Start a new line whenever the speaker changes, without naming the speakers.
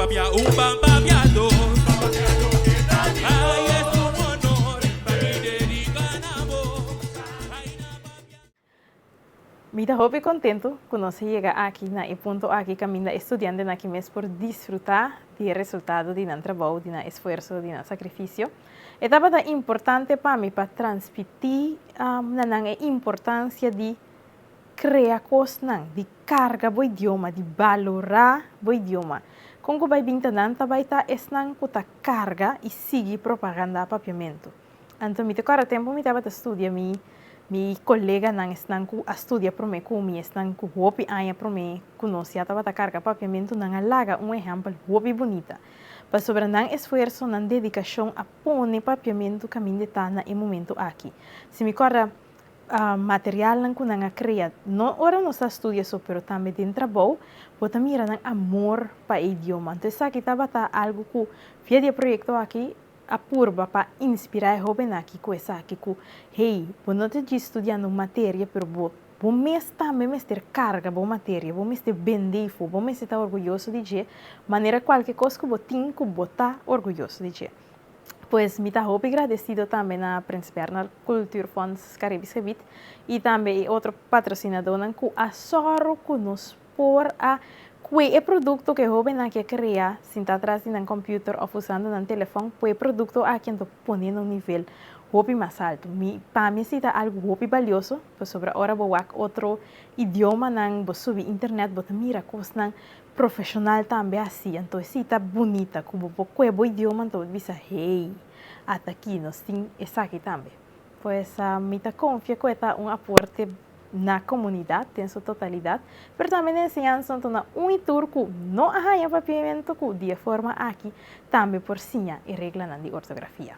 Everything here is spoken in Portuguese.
papia, un bam papia dos. Ay, es un honor para mí dedicar a vos.
Me da hope contento quando se chega aqui na e ponto aqui caminho estudante na que mês por desfrutar do resultado de nosso trabalho, de nosso esforço, de nosso sacrifício. E estava importante para mim para transmitir a importância de criar coisas, de carga o idioma, de valorar o idioma. Como vai vir tanto, vai estar esnan com a carga e seguir propaganda papiamento. Então, me agora tempo me estava estudar mi colega não estão a estudar para mim com mim estão com hopi aia para mim conhecer a carga papiamento não alaga exemplo hopi bonita. Para sobre não esforço, não dedicação a pôr papiamento caminho de tá no momento aqui. Se me corra material que não cria, não ora não está estudando só, pero também dentro do trabalho, bota mira não amor para o idioma. Então, aqui estava algo que via de projeto aqui a purba para inspirar jovens aqui com essa aqui com hey, vou não te estudando matéria, pero vou mês também mês ter carga boa matéria, vou mês ter bendifo, vou mês estar orgulhoso de dizer, maneira qualquer coisa que vou ter que botar orgulhoso de dizer. Pois me está muito agradecido também na Principal na Culture Funds Caribe Servit e também outro patrocinador que a Soro que nos por a que é produto que o jovem aqui cria, se está atrás no computador ou usando no telefone, é produto aqui que põe no nível hopi mais alto. Para mim, se está algo hopi valioso, pois sobre a hora vou outro idioma, vou subir internet, vou mira coisas profissional também assim. Então, se está bonita, como é o idioma, então você hey, até aqui nós temos essa aqui também. Pois, me está confia que é aporte na comunidade, em sua totalidade, mas também ensinando na turco não arranha papiamento de forma aqui, também por sinha e regra de ortografia.